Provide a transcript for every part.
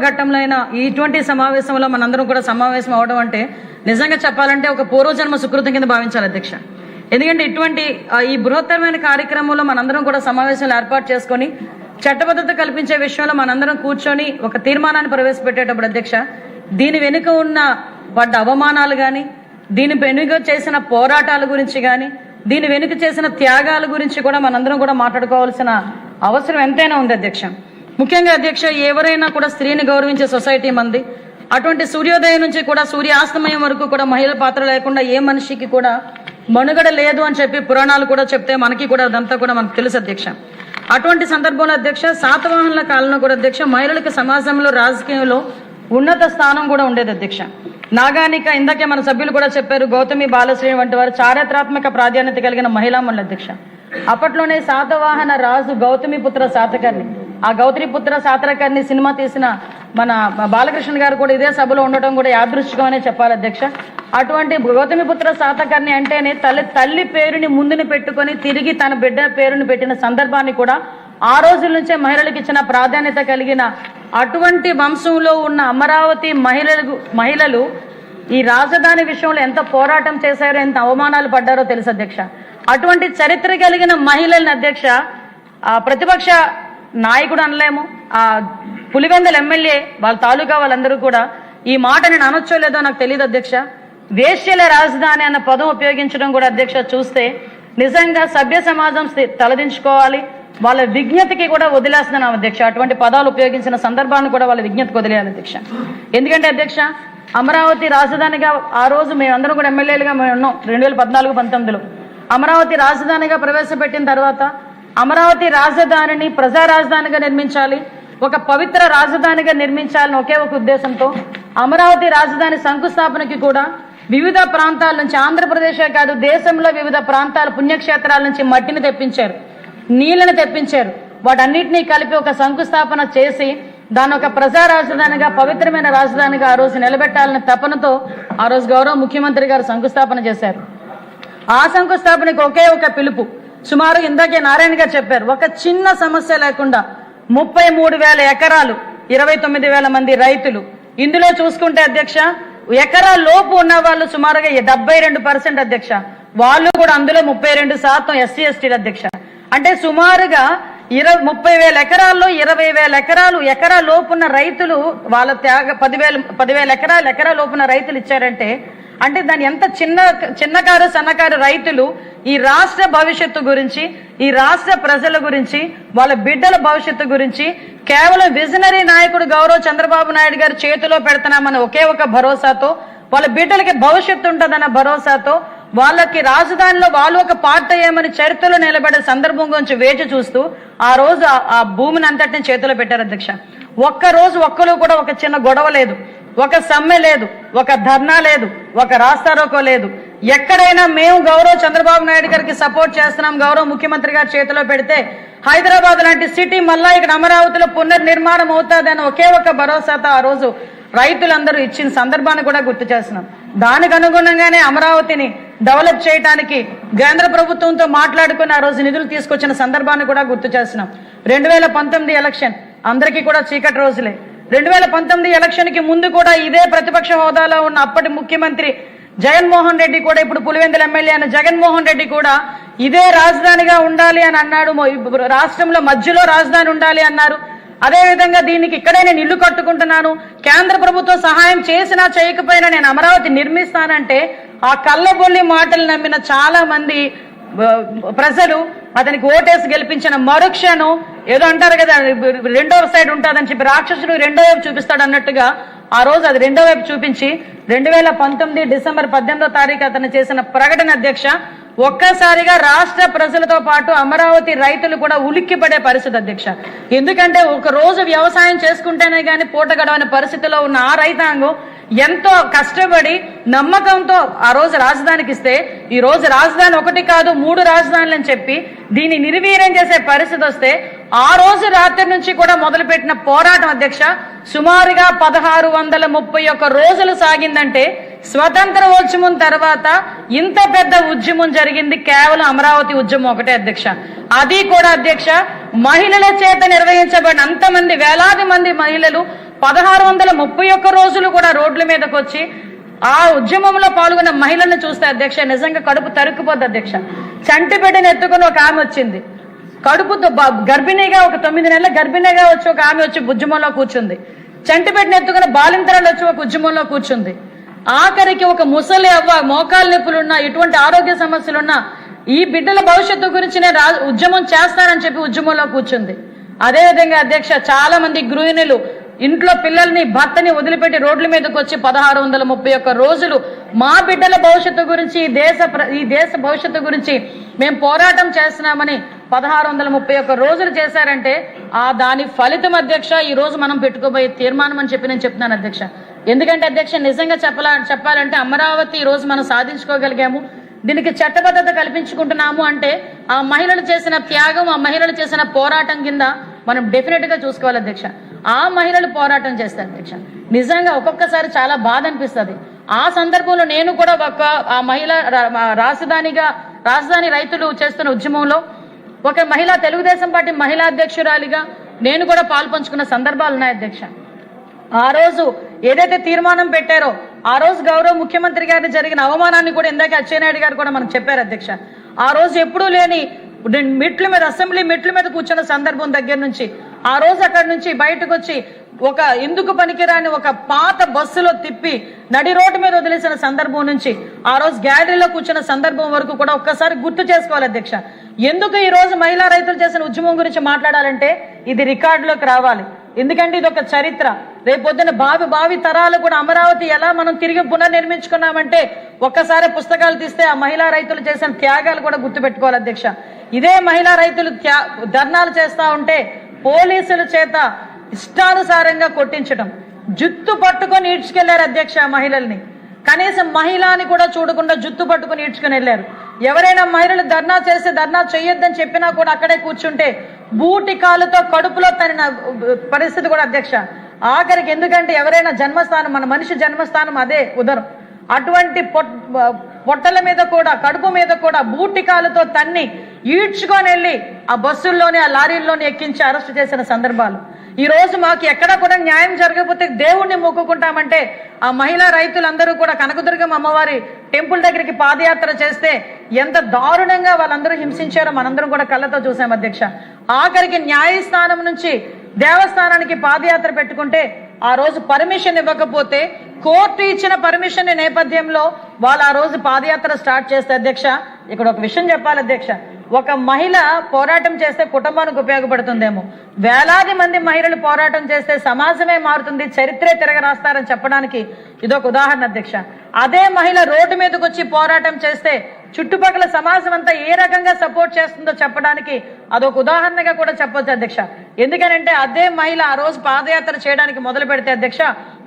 ఘట్టంలో అయినా ఇటువంటి సమావేశంలో మనందరం కూడా సమావేశం అవడం అంటే నిజంగా చెప్పాలంటే ఒక పూర్వజన్మ సుకృతం కింద భావించాలి అధ్యక్ష. ఎందుకంటే ఇటువంటి ఈ బృహత్తరమైన కార్యక్రమంలో మనందరం కూడా సమావేశాలు ఏర్పాటు చేసుకొని చట్టబద్ధత కల్పించే విషయంలో మనందరం కూర్చొని ఒక తీర్మానాన్ని ప్రవేశపెట్టేటప్పుడు అధ్యక్ష, దీని వెనుక ఉన్న పడ్డ అవమానాలు కానీ, దీని వెనుక చేసిన పోరాటాల గురించి కానీ, దీని వెనుక చేసిన త్యాగాల గురించి కూడా మనందరం కూడా మాట్లాడుకోవాల్సిన అవసరం ఎంతైనా ఉంది అధ్యక్ష. ముఖ్యంగా అధ్యక్ష, ఎవరైనా కూడా స్త్రీని గౌరవించే సొసైటీ మంది. అటువంటి సూర్యోదయం నుంచి కూడా సూర్యాస్తమయం వరకు కూడా మహిళల పాత్ర లేకుండా ఏ మనిషికి కూడా మనుగడ లేదు అని చెప్పి పురాణాలు కూడా చెప్తే మనకి కూడా అదంతా కూడా మనకు తెలుసు అధ్యక్ష. అటువంటి సందర్భంలో అధ్యక్ష, శాతవాహనుల కాలంలో కూడా అధ్యక్ష మహిళలకు సమాజంలో రాజకీయంలో ఉన్నత స్థానం కూడా ఉండేది అధ్యక్ష. నాగానిక ఇందాకే మన సభ్యులు కూడా చెప్పారు, గౌతమి బాలశ్రేణి వంటి వారు చారిత్రాత్మక ప్రాధాన్యత కలిగిన మహిళామణులు అధ్యక్ష. అప్పట్లోనే శాతవాహన రాజు గౌతమిపుత్ర శాతకర్ణి, ఆ గౌతమిపుత్ర శాతకర్ణి సినిమా తీసిన మన బాలకృష్ణ గారు కూడా ఇదే సభలో ఉండటం కూడా యాదృచ్ఛికమనే చెప్పాలి అధ్యక్ష. అటువంటి గౌతమిపుత్ర శాతకర్ణి అంటేనే తల్లి పేరుని ముందుని పెట్టుకొని తిరిగి తన బిడ్డ పేరుని పెట్టిన సందర్భాన్ని కూడా ఆ రోజుల నుంచే మహిళలకు ఇచ్చిన ప్రాధాన్యత కలిగిన అటువంటి వంశంలో ఉన్న అమరావతి మహిళలు ఈ రాజధాని విషయంలో ఎంత పోరాటం చేశారో, ఎంత అవమానాలు పడ్డారో తెలుసు అధ్యక్ష. అటువంటి చరిత్ర కలిగిన మహిళలను అధ్యక్ష ప్రతిపక్ష నాయకుడు అనలేము, ఆ పులివెందుల ఎమ్మెల్యే వాళ్ళ తాలూకా వాళ్ళందరూ కూడా ఈ మాట నేను అనొచ్చో లేదో నాకు తెలియదు అధ్యక్ష. వేశ్యల రాజధాని అన్న పదం ఉపయోగించడం కూడా అధ్యక్ష చూస్తే నిజంగా సభ్య సమాజం తలదించుకోవాలి, వాళ్ళ విజ్ఞతకి కూడా వదిలేస్తున్నాం అధ్యక్ష. అటువంటి పదాలు ఉపయోగించిన సందర్భాన్ని కూడా వాళ్ళ విజ్ఞతకు వదిలేయాలి అధ్యక్ష. ఎందుకంటే అధ్యక్ష, అమరావతి రాజధానిగా ఆ రోజు మేమందరం కూడా ఎమ్మెల్యేలుగా మేము ఉన్నాం 2014-19లో. అమరావతి రాజధానిగా ప్రవేశపెట్టిన తర్వాత అమరావతి రాజధానిని ప్రజా రాజధానిగా నిర్మించాలి, ఒక పవిత్ర రాజధానిగా నిర్మించాలని ఒకే ఒక ఉద్దేశంతో అమరావతి రాజధాని శంకుస్థాపనకి కూడా వివిధ ప్రాంతాల నుంచి, ఆంధ్రప్రదేశే కాదు దేశంలో వివిధ ప్రాంతాల పుణ్యక్షేత్రాల నుంచి మట్టిని తెప్పించారు, నీళ్ళని తెప్పించారు. వాటన్నిటినీ కలిపి ఒక శంకుస్థాపన చేసి దాన్ని ఒక ప్రజా రాజధానిగా, పవిత్రమైన రాజధానిగా ఆ రోజు నిలబెట్టాలనే తపనతో ఆ రోజు గౌరవ ముఖ్యమంత్రి గారు శంకుస్థాపన చేశారు. ఆ శంకుస్థాపనకి ఒకే ఒక పిలుపు, సుమారు ఇందాకే నారాయణ గారు చెప్పారు, ఒక చిన్న సమస్య లేకుండా 33,000 ఎకరాలు, 29,000 మంది రైతులు. ఇందులో చూసుకుంటే అధ్యక్ష, ఎకరా లోపు ఉన్న వాళ్ళు సుమారుగా 72% అధ్యక్ష. వాళ్ళు కూడా అందులో 32% ఎస్సీ ఎస్టీలు అధ్యక్ష. అంటే సుమారుగా 30,000 ఎకరాల్లో 20,000 ఎకరాలు ఎకరా లోపున్న రైతులు వాళ్ళ 10,000 ఎకరాలు ఎకరా లోపున్న రైతులు ఇచ్చారంటే, అంటే దాని ఎంత చిన్నకారు సన్నకారు రైతులు ఈ రాష్ట్ర భవిష్యత్తు గురించి, ఈ రాష్ట్ర ప్రజల గురించి, వాళ్ళ బిడ్డల భవిష్యత్తు గురించి కేవలం విజనరీ నాయకుడు గౌరవ చంద్రబాబు నాయుడు గారు చేతిలో పెడుతున్నామన్న ఒకే ఒక భరోసాతో, వాళ్ళ బిడ్డలకి భవిష్యత్తు ఉంటుందన్న భరోసాతో, వాళ్ళకి రాజధానిలో వాళ్ళు ఒక పార్ట్ అయ్యామని చరిత్రలో నిలబడే సందర్భం గురించి వేచి చూస్తూ ఆ రోజు ఆ భూమిని అంతటిని చేతిలో పెట్టారు అధ్యక్ష. ఒక్కరోజు ఒక్కరు కూడా ఒక చిన్న గొడవ లేదు, ఒక సమ్మె లేదు, ఒక ధర్నా లేదు, ఒక రాస్తారోకో లేదు. ఎక్కడైనా మేము గౌరవ చంద్రబాబు నాయుడు గారికి సపోర్ట్ చేస్తున్నాం, గౌరవ ముఖ్యమంత్రి గారి చేతిలో పెడితే హైదరాబాద్ లాంటి సిటీ మళ్ళా ఇక్కడ అమరావతిలో పునర్నిర్మాణం అవుతుందని ఒకే ఒక భరోసాతో ఆ రోజు రైతులందరూ ఇచ్చిన సందర్భాన్ని కూడా గుర్తు చేస్తున్నాం. దానికి అనుగుణంగానే అమరావతిని డెవలప్ చేయడానికి కేంద్ర ప్రభుత్వంతో మాట్లాడుకుని ఆ రోజు నిధులు తీసుకొచ్చిన సందర్భాన్ని కూడా గుర్తు చేస్తున్నాం. 2019 ఎలక్షన్ అందరికీ కూడా చీకటి రోజులే. 2019 ఎలక్షన్ కి ముందు కూడా ఇదే ప్రతిపక్ష హోదాలో ఉన్న అప్పటి ముఖ్యమంత్రి జగన్మోహన్ రెడ్డి కూడా, ఇప్పుడు పులివెందుల ఎమ్మెల్యే అయిన జగన్మోహన్ రెడ్డి కూడా ఇదే రాజధానిగా ఉండాలి అని అన్నాడు. రాష్ట్రంలో మధ్యలో రాజధాని ఉండాలి అన్నారు. అదేవిధంగా దీనికి ఇక్కడే నేను ఇల్లు కట్టుకుంటున్నాను, కేంద్ర ప్రభుత్వం సహాయం చేసినా చేయకపోయినా నేను అమరావతి నిర్మిస్తానంటే ఆ కళ్ళబొల్లి మాటలు నమ్మిన చాలా మంది ప్రజలు అతనికి ఓటేసి గెలిపించిన మరుక్షణం ఏదో అంటారు కదా, రెండో సైడ్ ఉంటుందని చెప్పి రాక్షసుడు రెండో వైపు చూపిస్తాడు అన్నట్టుగా ఆ రోజు అది రెండో వైపు చూపించి 2019 డిసెంబర్ 18వ తారీఖు అతను చేసిన ప్రకటన అధ్యక్ష, ఒక్కసారిగా రాష్ట్ర ప్రజలతో పాటు అమరావతి రైతులు కూడా ఉలిక్కిపడే పరిస్థితి అధ్యక్ష. ఎందుకంటే ఒక రోజు వ్యవసాయం చేసుకుంటేనే కానీ పూట గడవని పరిస్థితిలో ఉన్న ఆ రైతాంగం ఎంతో కష్టపడి నమ్మకంతో ఆ రోజు రాజధానికి ఇస్తే ఈ రోజు రాజధాని ఒకటి కాదు 3 రాజధానులు అని చెప్పి దీన్ని నిర్వీర్యం చేసే పరిస్థితి వస్తే ఆ రోజు రాత్రి నుంచి కూడా మొదలుపెట్టిన పోరాటం అధ్యక్ష సుమారుగా 1631 రోజులు సాగిందంటే స్వతంత్ర ఉద్యమం తర్వాత ఇంత పెద్ద ఉద్యమం జరిగింది కేవలం అమరావతి ఉద్యమం ఒకటే అధ్యక్ష. అది కూడా అధ్యక్ష మహిళల చేత నిర్వహించబడిన అంతమంది వేలాది మంది మహిళలు 1631 రోజులు కూడా రోడ్ల మీదకి వచ్చి ఆ ఉద్యమంలో పాల్గొన్న మహిళలను చూస్తే అధ్యక్ష నిజంగా కడుపు తరుక్కుపోద్ది అధ్యక్ష. చంటి బిడ్డను ఎత్తుకుని ఒక ఆమె వచ్చింది, కడుపుతో గర్భిణిగా, ఒక 9 నెలల గర్భిణిగా వచ్చి ఒక ఆమె వచ్చి ఉద్యమంలో కూర్చుంది. చంటి బిడ్డను ఎత్తుకుని బాలింతరాలు వచ్చి ఒక ఉద్యమంలో కూర్చుంది. ఆఖరికి ఒక ముసలి అవ్వ, మోకాలు నొప్పులున్నా, ఇటువంటి ఆరోగ్య సమస్యలున్నా ఈ బిడ్డల భవిష్యత్తు గురించి నేను ఉద్యమం చేస్తానని చెప్పి ఉద్యమంలో కూర్చుంది. అదేవిధంగా అధ్యక్ష చాలా మంది గృహిణులు ఇంట్లో పిల్లల్ని, భర్తని వదిలిపెట్టి రోడ్ల మీదకి వచ్చి 1631 రోజులు మా బిడ్డల భవిష్యత్తు గురించి, ఈ దేశ భవిష్యత్తు గురించి మేము పోరాటం చేస్తున్నామని 1631 రోజులు చేశారంటే దాని ఫలితం అధ్యక్ష ఈ రోజు మనం పెట్టుకోబోయే తీర్మానం అని చెప్పి నేను చెప్తున్నాను అధ్యక్ష. ఎందుకంటే అధ్యక్ష నిజంగా చెప్పాలంటే అమరావతి ఈ రోజు మనం సాధించుకోగలిగాము, దీనికి చట్టబద్ధత కల్పించుకుంటున్నాము అంటే ఆ మహిళలు చేసిన త్యాగం, ఆ మహిళలు చేసిన పోరాటం కింద మనం డెఫినెట్ గా చూసుకోవాలి అధ్యక్ష. ఆ మహిళలు పోరాటం చేస్తారు అధ్యక్ష. నిజంగా ఒక్కొక్కసారి చాలా బాధ అనిపిస్తుంది. ఆ సందర్భంలో నేను కూడా ఆ మహిళ రాజధాని రైతులు చేస్తున్న ఉద్యమంలో ఒక మహిళా తెలుగుదేశం పార్టీ మహిళా అధ్యక్షురాలిగా నేను కూడా పాల్పంచుకున్న సందర్భాలు ఉన్నాయి అధ్యక్ష. ఆ రోజు ఏదైతే తీర్మానం పెట్టారో ఆ రోజు గౌరవ ముఖ్యమంత్రి గారిని జరిగిన అవమానాన్ని కూడా ఇందాక అచ్చెన్నాయుడు గారు కూడా మనకు చెప్పారు అధ్యక్ష. ఆ రోజు ఎప్పుడూ లేని మెట్ల మీద, అసెంబ్లీ మెట్ల మీద కూర్చున్న సందర్భం దగ్గర నుంచి ఆ రోజు అక్కడి నుంచి బయటకు వచ్చి ఒక ఎందుకు పనికిరాని ఒక పాత బస్సులో తిప్పి నడి రోడ్డు మీద వదిలేసిన సందర్భం నుంచి ఆ రోజు గ్యాలరీలో కూర్చున్న సందర్భం వరకు కూడా ఒక్కసారి గుర్తు చేసుకోవాలి అధ్యక్ష. ఎందుకు ఈ రోజు మహిళా రైతులు చేసిన ఉద్యమం గురించి మాట్లాడాలంటే ఇది రికార్డులోకి రావాలి. ఎందుకంటే ఇది ఒక చరిత్ర. రేపొద్దున భావి తరాలు కూడా అమరావతి ఎలా మనం తిరిగి పునర్నిర్మించుకున్నామంటే ఒక్కసారి పుస్తకాలు తీస్తే ఆ మహిళా రైతులు చేసిన త్యాగాలు కూడా గుర్తుపెట్టుకోవాలి అధ్యక్ష. ఇదే మహిళా రైతులు ధర్నాలు చేస్తా ఉంటే పోలీసుల చేత ఇష్టానుసారంగా కొట్టించడం, జుత్తు పట్టుకొని ఈడ్చుకెళ్లారు అధ్యక్ష మహిళల్ని. కనీసం మహిళని కూడా చూడకుండా జుత్తు పట్టుకుని ఈడ్చుకుని వెళ్ళారు. ఎవరైనా మహిళలు ధర్నా చేస్తే ధర్నా చేయొద్దని చెప్పినా కూడా అక్కడే కూర్చుంటే బూటి కాలుతో కడుపులో తన పరిస్థితి కూడా అధ్యక్ష. ఆఖరికి ఎందుకంటే ఎవరైనా జన్మస్థానం, మన మనిషి జన్మస్థానం అదే ఉదరం, అటువంటి పొట్టల మీద కూడా, కడుపు మీద కూడా బూటి కాలుతో తన్ని ఈడ్చుకొని వెళ్ళి ఆ బస్సుల్లోని, ఆ లారీల్లోని ఎక్కించి అరెస్ట్ చేసిన సందర్భాలు. ఈ రోజు మాకు ఎక్కడ కూడా న్యాయం జరగకపోతే దేవుణ్ణి మొక్కుకుంటామంటే ఆ మహిళా రైతులందరూ కూడా కనకదుర్గమ్మ అమ్మవారి టెంపుల్ దగ్గరికి పాదయాత్ర చేస్తే ఎంత దారుణంగా వాళ్ళందరూ హింసించారో మనందరం కూడా కళ్ళతో చూసాం అధ్యక్ష. ఆఖరికి న్యాయస్థానం నుంచి దేవస్థానానికి పాదయాత్ర పెట్టుకుంటే ఆ రోజు పర్మిషన్ ఇవ్వకపోతే కోర్టు ఇచ్చిన పర్మిషన్ నేపథ్యంలో వాళ్ళు ఆ రోజు పాదయాత్ర స్టార్ట్ చేస్తే అధ్యక్ష, ఇక్కడ ఒక విషయం చెప్పాలి అధ్యక్ష, ఒక మహిళ పోరాటం చేస్తే కుటుంబానికి ఉపయోగపడుతుందేమో, వేలాది మంది మహిళలు పోరాటం చేస్తే సమాజమే మారుతుంది, చరిత్రే తిరగరాస్తారని చెప్పడానికి ఇదొక ఉదాహరణ అధ్యక్ష. అదే మహిళ రోడ్డు మీదకి వచ్చి పోరాటం చేస్తే చుట్టుపక్కల సమాజం అంతా ఏ రకంగా సపోర్ట్ చేస్తుందో చెప్పడానికి అదొక ఉదాహరణగా కూడా చెప్పొచ్చు అధ్యక్ష. ఎందుకనంటే అదే మహిళ ఆ రోజు పాదయాత్ర చేయడానికి మొదలు పెడితే అధ్యక్ష,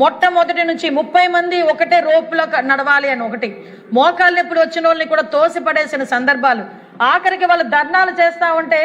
మొట్టమొదటి నుంచి 30 మంది ఒకటే రోపులో నడవాలి అని ఒకటి, మోకాళ్ళ నొప్పులు వచ్చిన వాళ్ళని కూడా తోసి పడేసిన సందర్భాలు. ఆఖరికి వాళ్ళు ధర్నాలు చేస్తా ఉంటే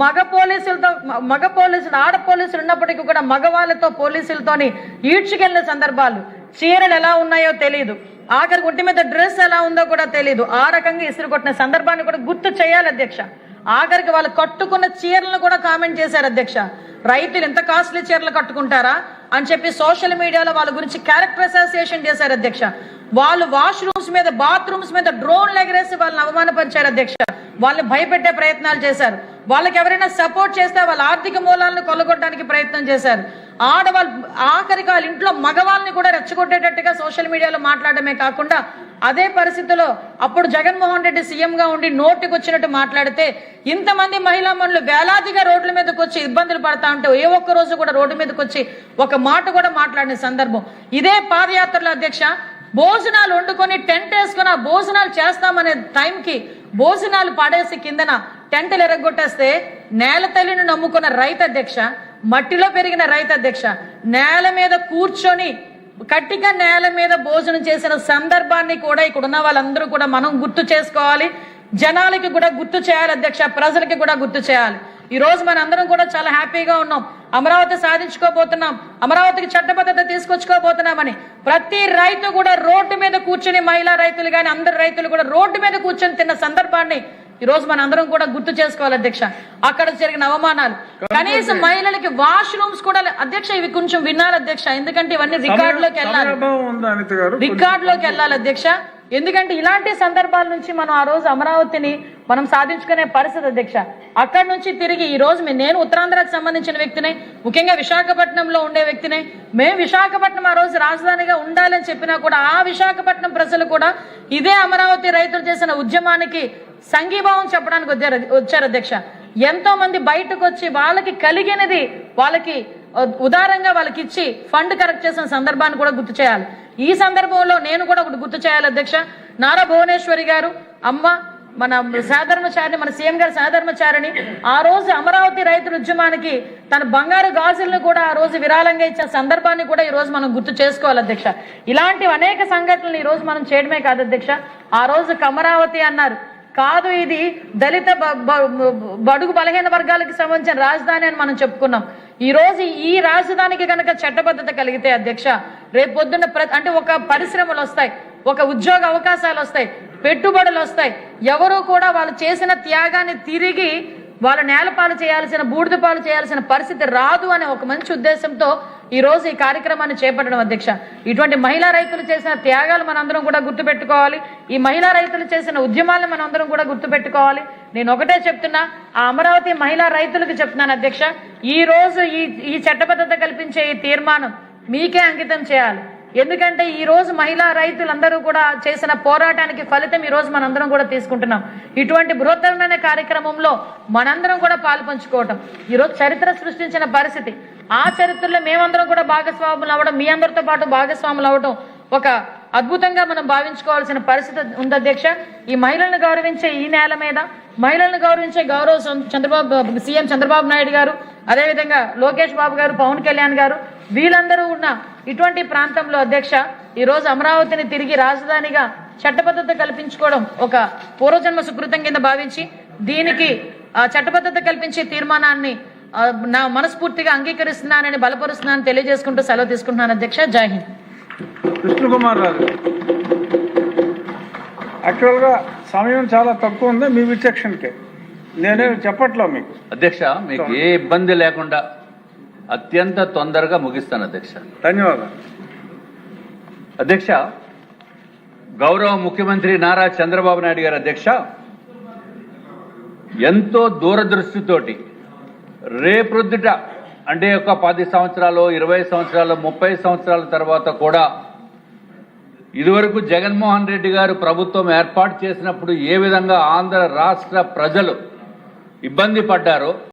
మగ పోలీసులు ఆడ పోలీసులు ఉన్నప్పటికీ కూడా మగవాళ్ళతో పోలీసులతోని ఈడ్చుకెళ్లిన సందర్భాలు. చీరలు ఎలా ఉన్నాయో తెలియదు, ఆఖరికి ఒంటి మీద డ్రెస్ ఎలా ఉందో కూడా తెలియదు, ఆ రకంగా ఇసురు కొట్టిన సందర్భాన్ని కూడా గుర్తు చేయాలి అధ్యక్ష. ఆఖరికి వాళ్ళు కట్టుకున్న చీరలను కూడా కామెంట్ చేశారు అధ్యక్ష. రైతులు ఎంత కాస్ట్లీ చీరలు కట్టుకుంటారా అని చెప్పి సోషల్ మీడియాలో వాళ్ళ గురించి క్యారెక్టర్ అసోసియేషన్ చేశారు అధ్యక్ష. వాళ్ళు వాష్రూమ్స్ మీద, బాత్రూమ్స్ మీద డ్రోన్లు ఎగరేసి వాళ్ళని అవమానపరిచారు అధ్యక్ష. వాళ్ళని భయపెట్టే ప్రయత్నాలు చేశారు. వాళ్ళకి ఎవరైనా సపోర్ట్ చేస్తే వాళ్ళ ఆర్థిక మూలాలను కొల్లగొట్టడానికి ప్రయత్నం చేశారు. ఆడవాళ్ళు ఆఖరికి వాళ్ళ ఇంట్లో మగవాళ్ళని కూడా రెచ్చగొట్టేటట్టుగా సోషల్ మీడియాలో మాట్లాడమే కాకుండా అదే పరిస్థితిలో అప్పుడు జగన్మోహన్ రెడ్డి సీఎంగా ఉండి నోటికి వచ్చినట్టు మాట్లాడితే ఇంతమంది మహిళా మనులు వేలాదిగా రోడ్ల మీదకి వచ్చి ఇబ్బందులు పడతా ఉంటే ఏ ఒక్క రోజు కూడా రోడ్డు మీదకి వచ్చి ఒక మాట కూడా మాట్లాడిన సందర్భం. ఇదే పాదయాత్రలో అధ్యక్ష భోజనాలు వండుకొని టెంట్ వేసుకుని ఆ భోజనాలు చేస్తామనే టైంకి భోజనాలు పడేసి కిందన టెంటలు ఎరగొట్టేస్తే నేల తల్లిని నమ్ముకున్న రైతు అధ్యక్ష, మట్టిలో పెరిగిన రైతు అధ్యక్ష, నేల మీద కూర్చొని కట్టిగా నేల మీద భోజనం చేసిన సందర్భాన్ని కూడా ఇక్కడ ఉన్న వాళ్ళందరూ కూడా మనం గుర్తు చేసుకోవాలి. జనాలకి కూడా గుర్తు చేయాలి అధ్యక్ష, ప్రజలకి కూడా గుర్తు చేయాలి. ఈ రోజు మన అందరం కూడా చాలా హ్యాపీగా ఉన్నాం, అమరావతి సాధించుకోబోతున్నాం, అమరావతికి చట్టబద్ధత తీసుకొచ్చుకోబోతున్నామని ప్రతి రైతు కూడా రోడ్డు మీద కూర్చుని, మహిళా రైతులు కానీ అందరు రైతులు కూడా రోడ్డు మీద కూర్చొని తిన్న సందర్భాన్ని ఈ రోజు మనందరం కూడా గుర్తు చేసుకోవాలి అధ్యక్ష. అక్కడ జరిగిన అవమానాలు, కనీసం మహిళలకి వాష్రూమ్స్ కూడా అధ్యక్ష, ఇవి కొంచెం వినాలి అధ్యక్ష, ఎందుకంటే ఇవన్నీ రికార్డులోకి వెళ్ళాలి అధ్యక్ష. ఎందుకంటే ఇలాంటి సందర్భాల నుంచి మనం ఆ రోజు అమరావతిని మనం సాధించుకునే పరిస్థితి అధ్యక్ష. అక్కడి నుంచి తిరిగి ఈ రోజు నేను ఉత్తరాంధ్రకు సంబంధించిన వ్యక్తినే, ముఖ్యంగా విశాఖపట్నంలో ఉండే వ్యక్తినే. మేము విశాఖపట్నం ఆ రోజు రాజధానిగా ఉండాలని చెప్పినా కూడా ఆ విశాఖపట్నం ప్రజలు కూడా ఇదే అమరావతి రైతులు చేసిన ఉద్యమానికి సంఘీభావం చెప్పడానికి వచ్చారు అధ్యక్ష. ఎంతో మంది బయటకు వచ్చి వాళ్ళకి కలిగినది వాళ్ళకి ఉదారంగా వాళ్ళకి ఇచ్చి ఫండ్ కరెక్ట్ చేసిన సందర్భాన్ని కూడా గుర్తు చేయాలి. ఈ సందర్భంలో నేను కూడా ఒకటి గుర్తు చేయాలి అధ్యక్ష. నారా భువనేశ్వరి గారు అమ్మ మన సాధర్మచారిని, మన సీఎం గారి సాధర్మచారిని ఆ రోజు అమరావతి రైతుల ఉద్యమానికి తన బంగారు గాజులను కూడా ఆ రోజు విరాళంగా ఇచ్చిన సందర్భాన్ని కూడా ఈ రోజు మనం గుర్తు చేసుకోవాలి అధ్యక్ష. ఇలాంటి అనేక సంఘటనలు ఈ రోజు మనం చేయడమే కాదు అధ్యక్ష. ఆ రోజు అమరావతి అన్నారు కాదు, ఇది దళిత బడుగు బలహీన వర్గాలకు సంబంధించిన రాజధాని అని మనం చెప్పుకున్నాం. ఈ రోజు ఈ రాజధానికి కనుక చట్టబద్ధత కలిగితే అధ్యక్ష, రేపు పొద్దున్న అంటే ఒక పరిశ్రమలు వస్తాయి, ఒక ఉద్యోగ అవకాశాలు వస్తాయి, పెట్టుబడులు వస్తాయి. ఎవరు కూడా వాళ్ళు చేసిన త్యాగాన్ని తిరిగి వాళ్ళు నేలపాలు చేయాల్సిన, బూడిద పాలు చేయాల్సిన పరిస్థితి రాదు అనే ఒక మంచి ఉద్దేశంతో ఈ రోజు ఈ కార్యక్రమాన్ని చేపట్టడం అధ్యక్ష. ఇటువంటి మహిళా రైతులు చేసిన త్యాగాలు మనందరం కూడా గుర్తుపెట్టుకోవాలి. ఈ మహిళా రైతులు చేసిన ఉద్యమాలను మనందరం కూడా గుర్తుపెట్టుకోవాలి. నేను ఒకటే చెప్తున్నా, ఆ అమరావతి మహిళా రైతులకు చెప్తున్నాను అధ్యక్ష, ఈ రోజు ఈ చట్టబద్ధత కల్పించే ఈ తీర్మానం మీకే అంకితం చేయాలి. ఎందుకంటే ఈ రోజు మహిళా రైతులందరూ కూడా చేసిన పోరాటానికి ఫలితం ఈ రోజు మనందరం కూడా తీసుకుంటున్నాం. ఇటువంటి బృహత్తరమైన కార్యక్రమంలో మనందరం కూడా పాలు పంచుకోవటం ఈ రోజు చరిత్ర సృష్టించిన పరిస్థితి. ఆ చరిత్రలో మేమందరం కూడా భాగస్వాములు అవ్వడం, మీ అందరితో పాటు భాగస్వాములు అవ్వడం ఒక అద్భుతంగా మనం భావించుకోవాల్సిన పరిస్థితి ఉంది అధ్యక్ష. ఈ మహిళలను గౌరవించే ఈ నేల మీద మహిళలను గౌరవించే సీఎం చంద్రబాబు నాయుడు గారు, అదేవిధంగా లోకేష్ బాబు గారు, పవన్ కళ్యాణ్ గారు, వీళ్ళందరూ ఉన్న ఇటువంటి ప్రాంతంలో అధ్యక్ష ఈ రోజు అమరావతిని తిరిగి రాజధానిగా చట్టబద్ధత కల్పించుకోవడం ఒక పూర్వజన్మ సుకృతం కింద భావించి దీనికి చట్టబద్ధత కల్పించే తీర్మానాన్ని నా మనస్ఫూర్తిగా అంగీకరిస్తున్నానని బలపరుస్తున్నానని తెలియజేసుకుంటూ సెలవు తీసుకుంటున్నాను అధ్యక్ష. జై హింద్. కృష్ణకుమార్ రాజు, యాక్చువల్గా సమయం చాలా తక్కువ ఉంది మీ విచక్షణకే, నేనే చెప్పట్లో మీకు అధ్యక్ష. మీకు ఏ ఇబ్బంది లేకుండా అత్యంత తొందరగా ముగిస్తాను అధ్యక్ష. ధన్యవాదాలు అధ్యక్ష. గౌరవ ముఖ్యమంత్రి నారా చంద్రబాబు నాయుడు గారు అధ్యక్ష ఎంతో దూరదృష్టితోటి రేపొద్దుట అంటే ఒక 10 సంవత్సరాలు, 20 సంవత్సరాలు, 30 సంవత్సరాల తర్వాత కూడా ఇదివరకు జగన్మోహన్ రెడ్డి గారు ప్రభుత్వం ఏర్పాటు చేసినప్పుడు ఏ విధంగా ఆంధ్ర రాష్ట్ర ప్రజలు ఇబ్బంది పడ్డారో